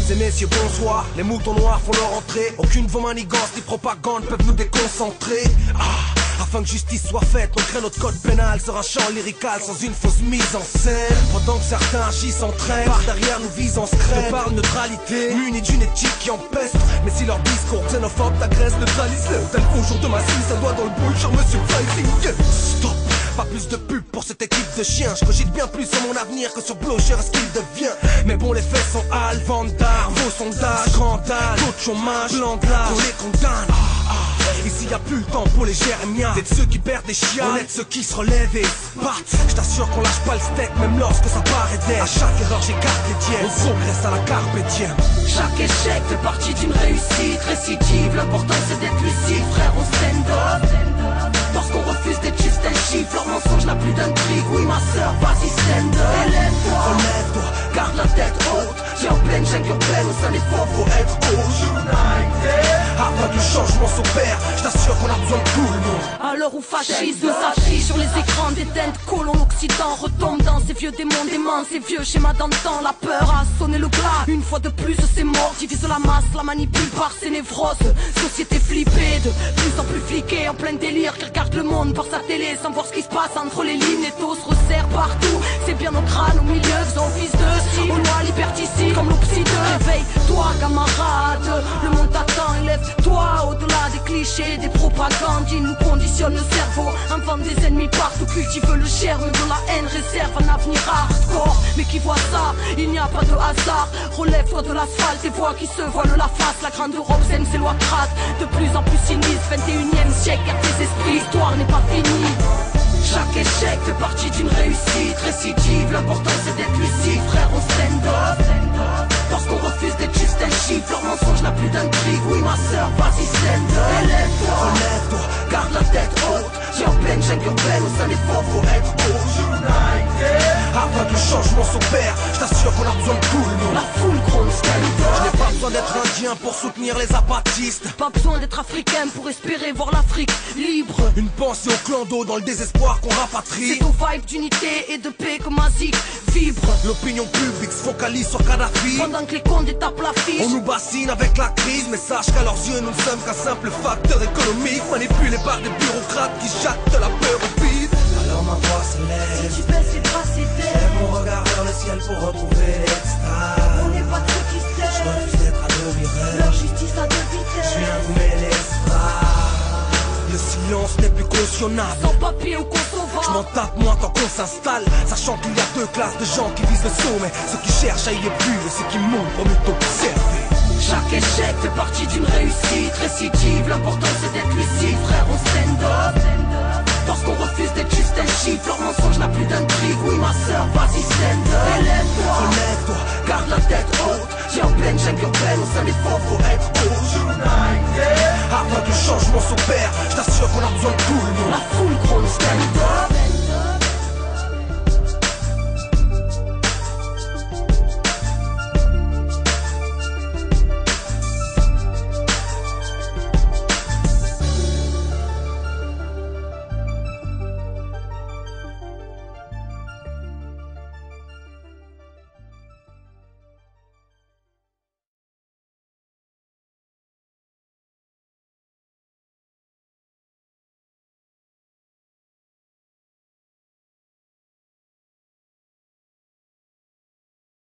Mesdames et messieurs, bonsoir. Les moutons noirs font leur entrée. Aucune de vos manigances ni propagande peuvent nous déconcentrer. Afin que justice soit faite, on crée notre code pénal sur un chant lyrical sans une fausse mise en scène. Pendant que certains agissent en traîne, par derrière nous visent en secret. On parle neutralité, munis d'une éthique qui empeste. Mais si leur discours xénophobe t'agresse, neutralise-le. Tel au jour de ma suite, ça doit dans le boule, cher monsieur Pricing. Stop! Pas plus de pub pour cette équipe de chiens. Je cogite bien plus sur mon avenir que sur Blocher ce qu'il devient. Mais bon, les faits sont hal, vente d'armes, vos sondages, scandale, taux de chômage, blanc de l'âge, on les condamne. Ici y'a plus le temps pour les jérémiens. D'être ceux qui perdent des chiens, on est ceux qui se relèvent et partent. Je t'assure qu'on lâche pas le steak même lorsque ça paraît d'être. À chaque erreur j'écarte les dièses, on progresse à la carpe diem. Chaque échec fait partie d'une réussite récidive. L'important c'est d'être lucide, frère, on stand up. Parce qu'on refuse d'être juste un chiffre, leur mensonge n'a plus d'intrigue. Oui ma soeur, vas-y stand up. Élève-toi, relève-toi, garde la tête haute. J'ai en pleine jungle urbaine, au sein des forts faut être united. Afin que le changement s'opère, je t'assure qu'on a besoin de tout le monde. À l'heure où fascisme s'affiche sur les écrans des teintes, colons l'Occident retombe dans ces vieux démons déments, ces vieux schémas d'antan. La peur a sonné le glas, une fois de plus c'est mort. Divise la masse, la manipule par ses névroses. Société flippée, de plus en plus fliquée, en plein délire, qui regarde le monde par sa télé sans voir ce qui se passe entre les lignes. Les taux se resserrent partout, c'est bien nos crânes au milieu, faisant office de cible. Aux lois liberticides comme l'opside. Réveille-toi camarade, le monde t'attend, élève-toi au-delà des clichés, des propagandes. Ils nous conditionnent le cerveau, inventent des ennemis partout, cultivent le germe de la haine, réserve un avenir hardcore. Mais qui voit ça, il n'y a pas de hasard. Relève-toi de l'asphalte, des voix qui se voilent la face. La grande Europe sème ses lois crades, de plus en plus sinistre. 21e siècle, car tes esprits, l'histoire n'est pas finie. Chaque échec fait partie d'une réussite récidive. L'important c'est d'être lucide, frère, on stand up. Parce qu'on refuse d'être juste un chiffre, leur mensonge n'a plus d'intrigue. Oui ma soeur, vas-y stand up. Élève-toi, relève-toi, garde la tête haute. J'ai en pleine jungle urbaine, au sein des forts faut être united. Afin que le changement s'opère, je t'assure qu'on a besoin de tout le monde. La foule gronde stand up. Je n'ai pas besoin d'être indien pour soutenir les apatistes. Pas besoin d'être africain pour espérer voir l'Afrique libre. Une pensée au clan d'eau dans le désespoir qu'on rapatrie. C'est aux vibes d'unité et de paix que ma zik vibre. L'opinion publique se focalise sur Kadhafi. Pendant que les condés tapent l'affiche, on nous bassine avec la crise. Mais sache qu'à leurs yeux nous ne sommes qu'un simple facteur économique, manipulé par des bureaucrates qui jactent la peur au vide. Alors ma voix se lève, si tu baisses les bras c'est lève mon regard vers le ciel pour retrouver l'extase. On n'est pas ceux qui Je s'aiment, refuse d'être à demi-rêve, leur justice à deux vitesses. je viens vous mêler l'espace. Le silence n'est plus cautionnable, sans papier ou concevable. je m'en tape moi tant qu'on s'installe, sachant qu'il y a deux classes de gens qui visent le sommet. Ceux qui cherchent à y être vus et ceux qui montent pour mieux t'observer. Chaque échec fait partie d'une réussite récidive. L'important c'est d'être lucide, frère, on stand up. Parce qu'on refuse d'être juste un chiffre, leur mensonge n'a plus d'intrigue. Oui ma soeur, vas-y stand up. Élève-toi, relève-toi, garde la tête haute. J'ai en pleine jungle urbaine, au sein des forts faut être united. Afin que le changement s'opère, je t'assure qu'on a besoin de tout le monde. La foule